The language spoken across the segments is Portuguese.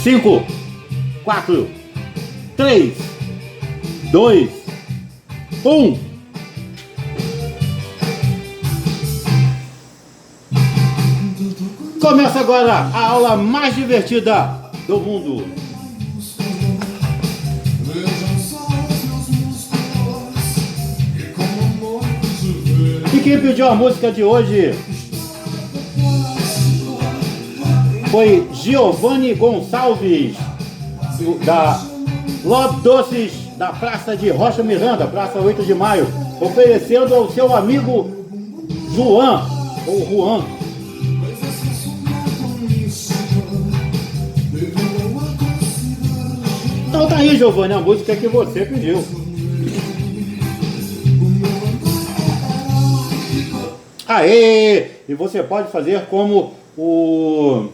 5, 4, 3, 2, 1. Começa agora a aula mais divertida do mundo. E quem pediu a música de hoje foi Giovanni Gonçalves, da Love Doces, da Praça de Rocha Miranda, Praça 8 de Maio, oferecendo ao seu amigo João, ou Juan. Então tá aí, Giovanni, a música que você pediu. Aê! E você pode fazer como o...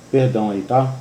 Perdão aí, tá?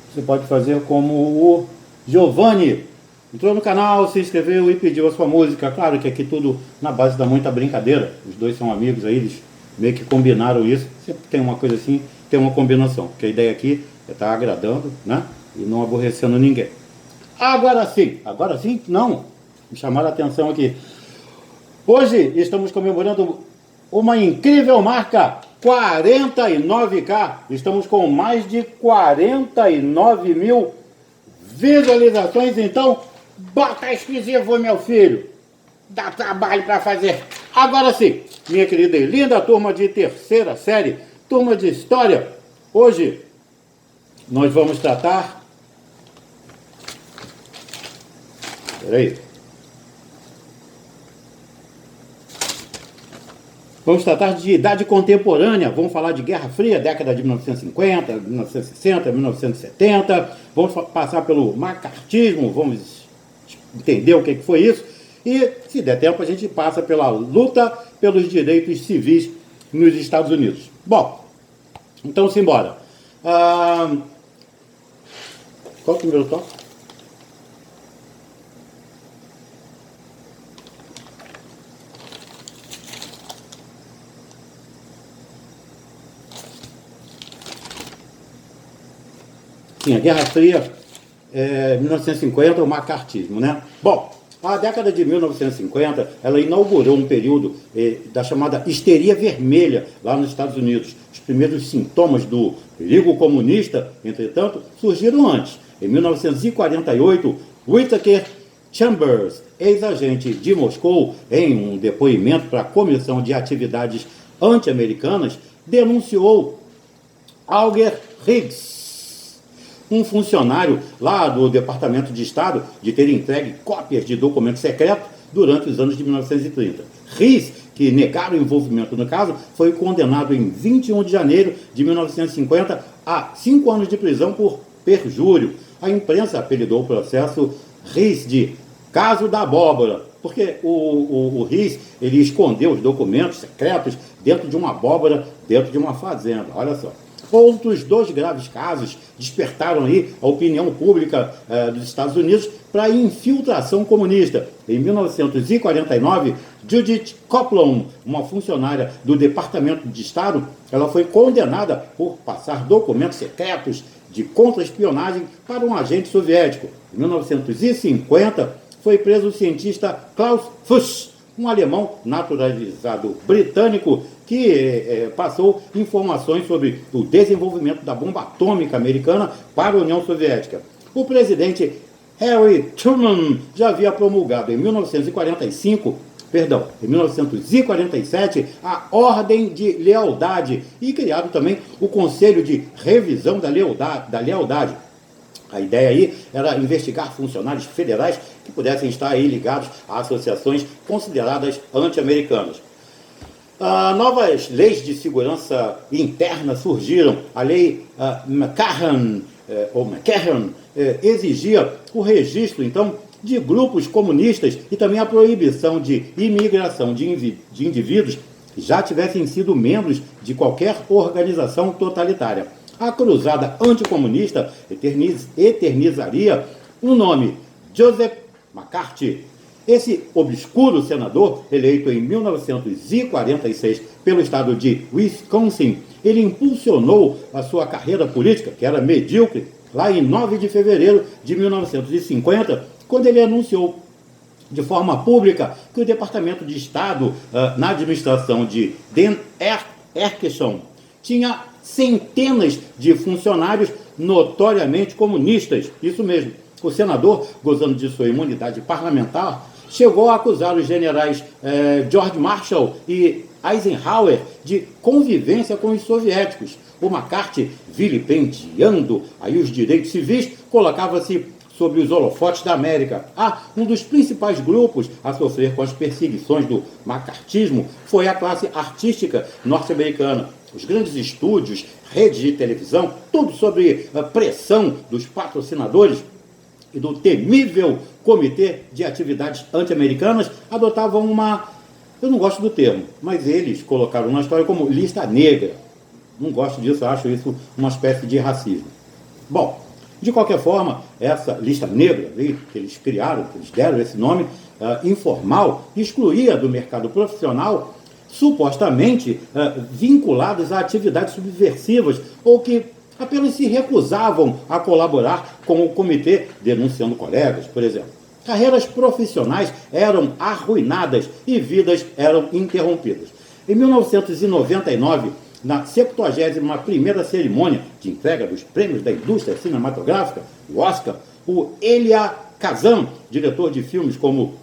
Você pode fazer como o Giovanni. Entrou no canal, se inscreveu e pediu a sua música. Claro que aqui tudo na base da muita brincadeira. Os dois são amigos aí, eles meio que combinaram isso. Sempre tem uma coisa assim, tem uma combinação. Porque a ideia aqui é estar agradando, né? E não aborrecendo ninguém. Agora sim, não. Me chamaram a atenção aqui. Hoje estamos comemorando uma incrível marca, 49K. Estamos com mais de 49 mil visualizações. Então, bota exclusivo, meu filho. Dá trabalho para fazer. Agora sim, minha querida e linda turma de terceira série, turma de história. Hoje nós vamos tratar... Peraí. Vamos tratar de idade contemporânea, vamos falar de Guerra Fria, década de 1950, 1960, 1970, vamos passar pelo macartismo, vamos entender o que foi isso, e se der tempo a gente passa pela luta pelos direitos civis nos Estados Unidos. Bom, então simbora. Qual é o primeiro toque? Sim, a Guerra Fria, 1950, o macartismo, né? Bom, a década de 1950, ela inaugurou um período da chamada histeria vermelha lá nos Estados Unidos. Os primeiros sintomas do perigo comunista, entretanto, surgiram antes. Em 1948, Whittaker Chambers, ex-agente de Moscou, em um depoimento para a Comissão de Atividades Anti-Americanas, denunciou Alger Higgs, um funcionário lá do Departamento de Estado, de ter entregue cópias de documentos secretos durante os anos de 1930. Higgs, que negaram o envolvimento no caso, foi condenado em 21 de janeiro de 1950 a 5 anos de prisão por perjúrio. A imprensa apelidou o processo Higgs de caso da abóbora, porque o Higgs, ele escondeu os documentos secretos dentro de uma abóbora, dentro de uma fazenda. Olha só. Outros 2 graves casos despertaram aí a opinião pública dos Estados Unidos para a infiltração comunista. Em 1949, Judith Coplon, uma funcionária do Departamento de Estado, ela foi condenada por passar documentos secretos de contra-espionagem para um agente soviético. Em 1950, foi preso o cientista Klaus Fuchs, um alemão naturalizado britânico que passou informações sobre o desenvolvimento da bomba atômica americana para a União Soviética. O presidente Harry Truman já havia promulgado em 1947, a Ordem de Lealdade e criado também o Conselho de Revisão da Lealdade. A ideia aí era investigar funcionários federais que pudessem estar aí ligados a associações consideradas anti-americanas. Novas leis de segurança interna surgiram. A lei McCarran exigia o registro, então, de grupos comunistas e também a proibição de imigração de indivíduos que já tivessem sido membros de qualquer organização totalitária. A cruzada anticomunista eternizaria o nome Joseph McCarthy. Esse obscuro senador, eleito em 1946 pelo estado de Wisconsin, ele impulsionou a sua carreira política, que era medíocre, lá em 9 de fevereiro de 1950, quando ele anunciou de forma pública que o Departamento de Estado, na administração de Dan Erskine, tinha centenas de funcionários notoriamente comunistas. Isso mesmo. O senador, gozando de sua imunidade parlamentar, chegou a acusar os generais George Marshall e Eisenhower de convivência com os soviéticos. O McCarthy, vilipendiando aí os direitos civis, colocava-se sobre os holofotes da América. Um dos principais grupos a sofrer com as perseguições do macartismo foi a classe artística norte-americana. Os grandes estúdios, redes de televisão, tudo sob a pressão dos patrocinadores e do temível Comitê de Atividades Anti-Americanas, adotavam eu não gosto do termo, mas eles colocaram na história como lista negra. Não gosto disso, acho isso uma espécie de racismo. Bom, de qualquer forma, essa lista negra que eles criaram, que eles deram esse nome informal, excluía do mercado profissional supostamente vinculados a atividades subversivas ou que apenas se recusavam a colaborar com o comitê, denunciando colegas, por exemplo. Carreiras profissionais eram arruinadas e vidas eram interrompidas. Em 1999, na 71ª cerimônia de entrega dos prêmios da indústria cinematográfica, o Oscar, o Elia Kazan, diretor de filmes como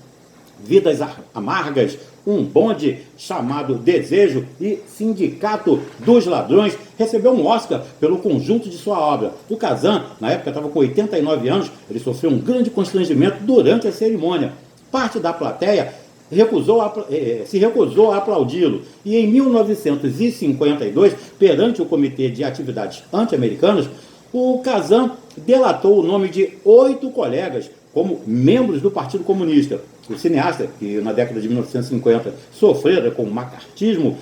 Vidas Amargas, Um Bonde Chamado Desejo e Sindicato dos Ladrões, recebeu um Oscar pelo conjunto de sua obra. O Kazan, na época, estava com 89 anos, ele sofreu um grande constrangimento durante a cerimônia. Parte da plateia se recusou a aplaudi-lo. E em 1952, perante o Comitê de Atividades Anti-Americanas, o Kazan delatou o nome de 8 colegas como membros do Partido Comunista. O cineasta, que na década de 1950 sofrera com o macartismo,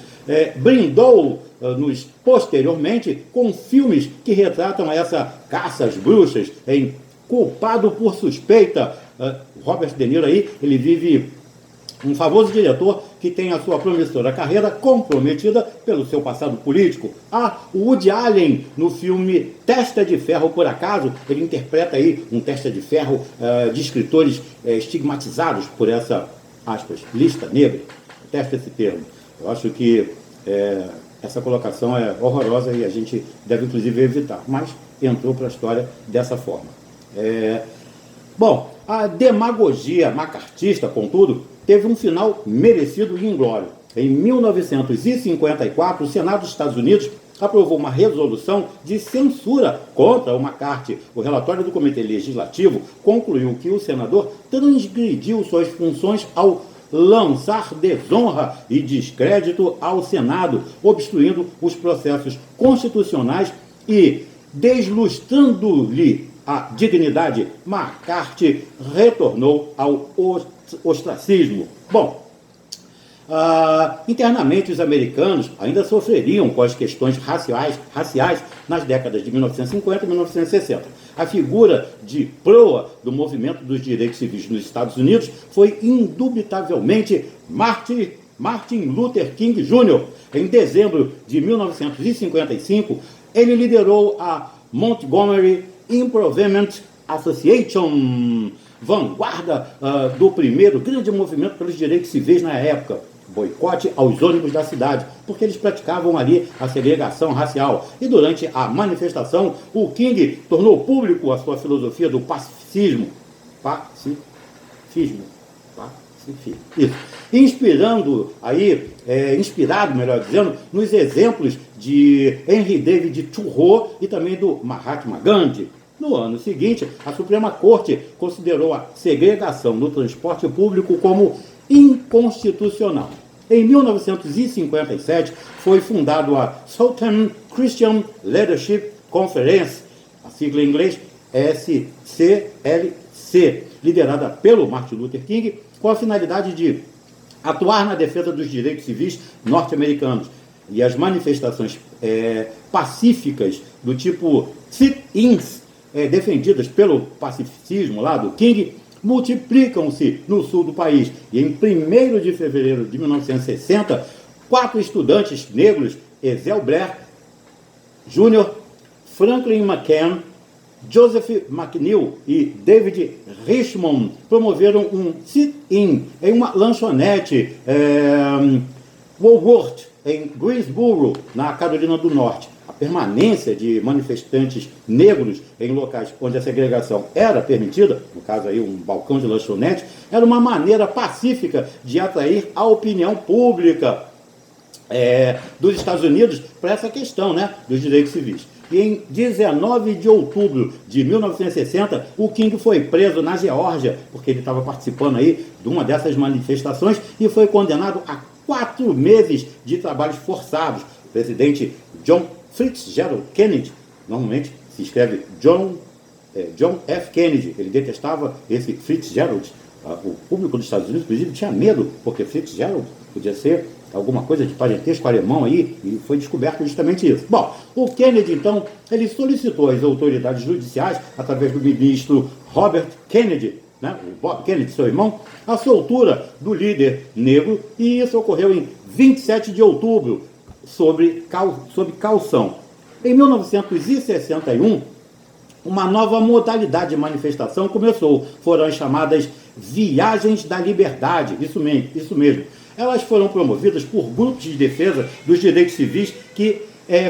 brindou-nos posteriormente com filmes que retratam essa caça às bruxas, em Culpado por Suspeita. Robert De Niro aí, ele vive um famoso diretor que tem a sua promissora carreira comprometida pelo seu passado político. O Woody Allen, no filme Testa de Ferro, por acaso, ele interpreta aí um testa de ferro de escritores estigmatizados por essa, aspas, lista negra. Testa esse termo. Eu acho que essa colocação é horrorosa e a gente deve, inclusive, evitar. Mas entrou para a história dessa forma. Bom, a demagogia macartista, contudo, teve um final merecido e inglório. Em 1954, o Senado dos Estados Unidos aprovou uma resolução de censura contra o McCarthy. O relatório do Comitê Legislativo concluiu que o senador transgrediu suas funções ao lançar desonra e descrédito ao Senado, obstruindo os processos constitucionais e deslustrando-lhe a dignidade. McCarthy retornou ao ostracismo. Bom, internamente os americanos ainda sofreriam com as questões raciais nas décadas de 1950 e 1960. A figura de proa do movimento dos direitos civis nos Estados Unidos foi indubitavelmente Martin Luther King Jr. Em dezembro de 1955, ele liderou a Montgomery Improvement Association, vanguarda do primeiro grande movimento pelos direitos civis na época, boicote aos ônibus da cidade, porque eles praticavam ali a segregação racial. E durante a manifestação, o King tornou público a sua filosofia do pacifismo. Isso. Inspirado, melhor dizendo, nos exemplos de Henry David Thoreau e também do Mahatma Gandhi. No ano seguinte, a Suprema Corte considerou a segregação no transporte público como inconstitucional. Em 1957, foi fundado a Southern Christian Leadership Conference, a sigla em inglês SCLC, liderada pelo Martin Luther King, com a finalidade de atuar na defesa dos direitos civis norte-americanos. E as manifestações pacíficas do tipo sit-ins, defendidas pelo pacificismo lá do King, multiplicam-se no sul do país. E em 1º de fevereiro de 1960, 4 estudantes negros, Ezel Blair, Jr., Franklin McCann, Joseph McNeil e David Richmond promoveram um sit-in em uma lanchonete Woolworth, em Greensboro, na Carolina do Norte. A permanência de manifestantes negros em locais onde a segregação era permitida, no caso aí um balcão de lanchonete, era uma maneira pacífica de atrair a opinião pública dos Estados Unidos para essa questão, né, dos direitos civis. E em 19 de outubro de 1960, o King foi preso na Geórgia, porque ele estava participando aí de uma dessas manifestações e foi condenado a 4 meses de trabalhos forçados. O presidente John Fitzgerald Kennedy, normalmente se escreve John F. Kennedy, ele detestava esse Fitzgerald. O público dos Estados Unidos, inclusive, tinha medo, porque Fitzgerald podia ser alguma coisa de parentesco alemão aí, e foi descoberto justamente isso. Bom, o Kennedy, então, ele solicitou às autoridades judiciais, através do ministro Robert Kennedy, né, o Bob Kennedy, seu irmão, a soltura do líder negro, e isso ocorreu em 27 de outubro, sob caução. Em 1961, uma nova modalidade de manifestação começou. Foram as chamadas Viagens da Liberdade, isso mesmo. Elas foram promovidas por grupos de defesa dos direitos civis que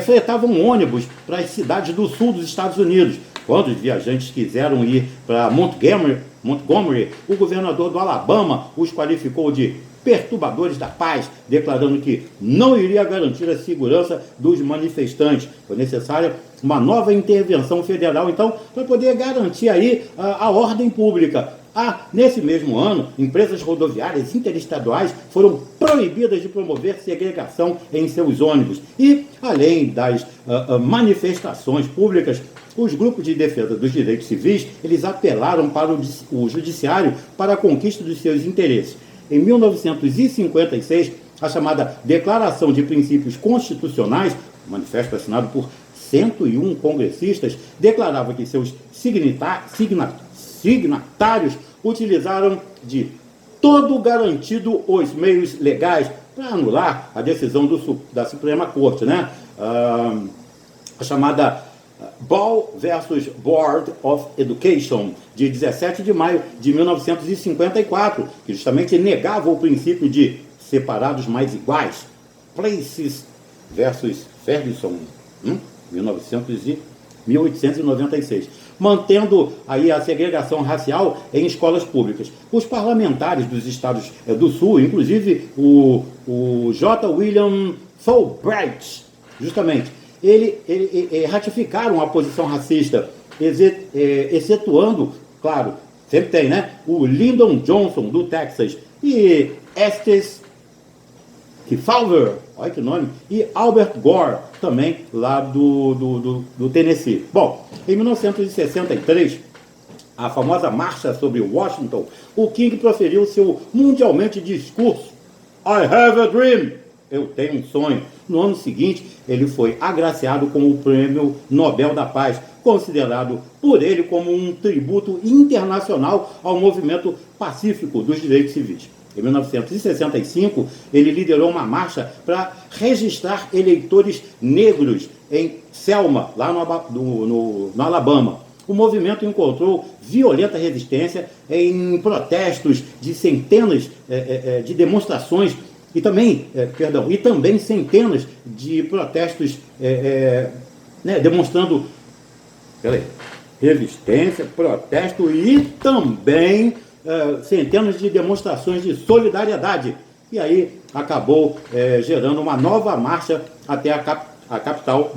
fretavam ônibus para as cidades do sul dos Estados Unidos. Quando os viajantes quiseram ir para Montgomery, o governador do Alabama os qualificou de perturbadores da paz, declarando que não iria garantir a segurança dos manifestantes. Foi necessária uma nova intervenção federal, então, para poder garantir aí a ordem pública. Nesse mesmo ano, empresas rodoviárias interestaduais foram proibidas de promover segregação em seus ônibus. E, além das manifestações públicas, os grupos de defesa dos direitos civis, eles apelaram para o judiciário para a conquista dos seus interesses. Em 1956, a chamada Declaração de Princípios Constitucionais, manifesto assinado por 101 congressistas, declarava que seus signatários utilizaram de todo garantido os meios legais para anular a decisão da Suprema Corte, né? A chamada Ball versus Board of Education, de 17 de maio de 1954, que justamente negava o princípio de separados mais iguais. Places versus Ferguson, 1896, mantendo aí a segregação racial em escolas públicas. Os parlamentares dos estados do Sul, inclusive o J. William Fulbright, justamente, ele ratificaram a posição racista, excetuando, claro, sempre tem, né, o Lyndon Johnson, do Texas, e Estes Kefauver, olha que nome, e Albert Gore, também lá do Tennessee. Bom, em 1963, a famosa marcha sobre Washington, o King proferiu seu mundialmente discurso I have a dream, eu tenho um sonho. No ano seguinte, ele foi agraciado com o Prêmio Nobel da Paz, considerado por ele como um tributo internacional ao movimento pacífico dos direitos civis. Em 1965, ele liderou uma marcha para registrar eleitores negros em Selma, lá no Alabama. O movimento encontrou violenta resistência em protestos de centenas de demonstrações e também centenas de protestos demonstrando resistência, protesto e também centenas de demonstrações de solidariedade. E aí acabou gerando uma nova marcha até a capital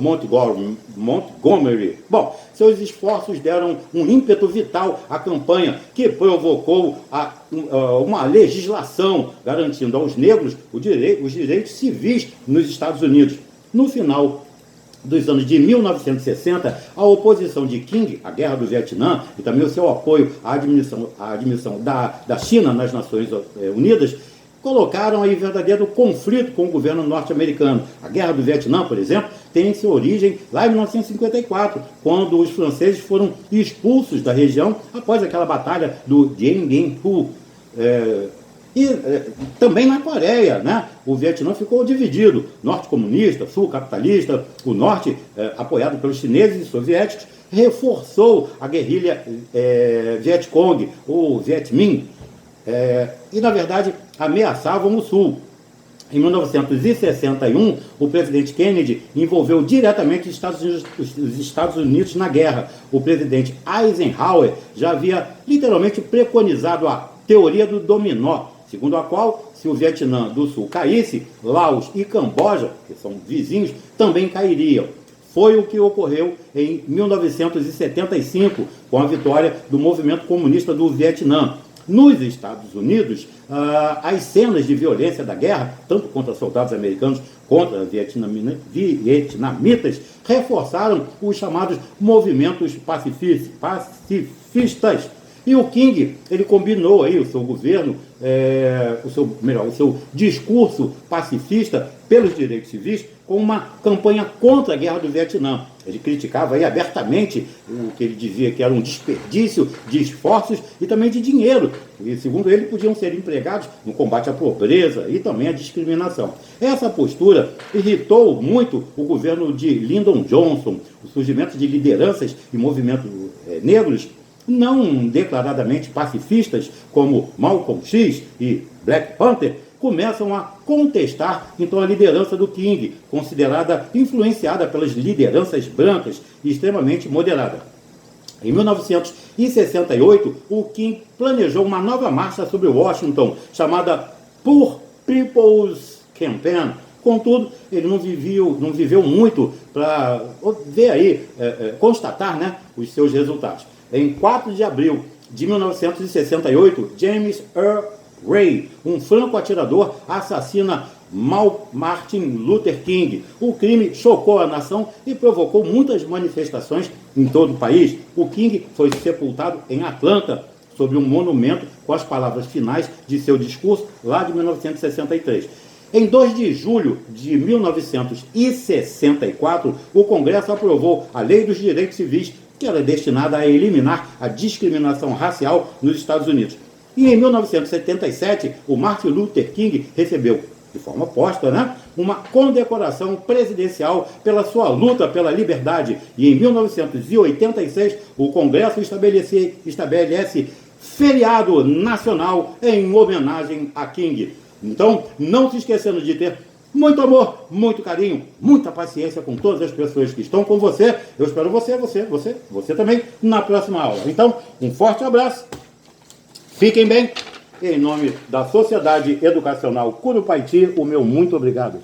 Montgomery. Bom, seus esforços deram um ímpeto vital à campanha, que provocou uma legislação garantindo aos negros os direitos civis nos Estados Unidos. No final dos anos de 1960, a oposição de King à Guerra do Vietnã e também o seu apoio à admissão da China nas Nações Unidas colocaram aí verdadeiro conflito com o governo norte-americano. A Guerra do Vietnã, por exemplo, tem sua origem lá em 1954, quando os franceses foram expulsos da região após aquela batalha do Dien Bien Phu. E também na Coreia, né? O Vietnã ficou dividido, norte comunista, sul capitalista. O norte, apoiado pelos chineses e soviéticos, reforçou a guerrilha Vietcong, ou Viet Minh, e na verdade ameaçavam o sul. Em 1961, o presidente Kennedy envolveu diretamente os Estados Unidos na guerra. O presidente Eisenhower já havia literalmente preconizado a teoria do dominó, segundo a qual, se o Vietnã do Sul caísse, Laos e Camboja, que são vizinhos, também cairiam. Foi o que ocorreu em 1975, com a vitória do movimento comunista do Vietnã. Nos Estados Unidos, as cenas de violência da guerra, tanto contra soldados americanos contra vietnamitas, reforçaram os chamados movimentos pacifistas. E o King, ele combinou aí o seu governo, o seu discurso pacifista pelos direitos civis com uma campanha contra a guerra do Vietnã. Ele criticava aí abertamente o que ele dizia que era um desperdício de esforços e também de dinheiro. E, segundo ele, podiam ser empregados no combate à pobreza e também à discriminação. Essa postura irritou muito o governo de Lyndon Johnson. O surgimento de lideranças e movimentos negros não declaradamente pacifistas, como Malcolm X e Black Panther, começam a contestar então a liderança do King, considerada influenciada pelas lideranças brancas e extremamente moderada. Em 1968, o King planejou uma nova marcha sobre Washington, chamada Poor People's Campaign. Contudo, ele não viveu muito para ver aí, constatar, né, os seus resultados. Em 4 de abril de 1968, James Earl Ray, um franco-atirador, assassina Martin Luther King. O crime chocou a nação e provocou muitas manifestações em todo o país. O King foi sepultado em Atlanta, sobre um monumento com as palavras finais de seu discurso, lá de 1963. Em 2 de julho de 1964, o Congresso aprovou a Lei dos Direitos Civis, que era destinada a eliminar a discriminação racial nos Estados Unidos. E em 1977, o Martin Luther King recebeu, de forma póstuma, né, uma condecoração presidencial pela sua luta pela liberdade. E em 1986, o Congresso estabelece feriado nacional em homenagem a King. Então, não se esquecendo de ter muito amor, muito carinho, muita paciência com todas as pessoas que estão com você. Eu espero você também na próxima aula. Então, um forte abraço. Fiquem bem. Em nome da Sociedade Educacional Curupaiti, o meu muito obrigado.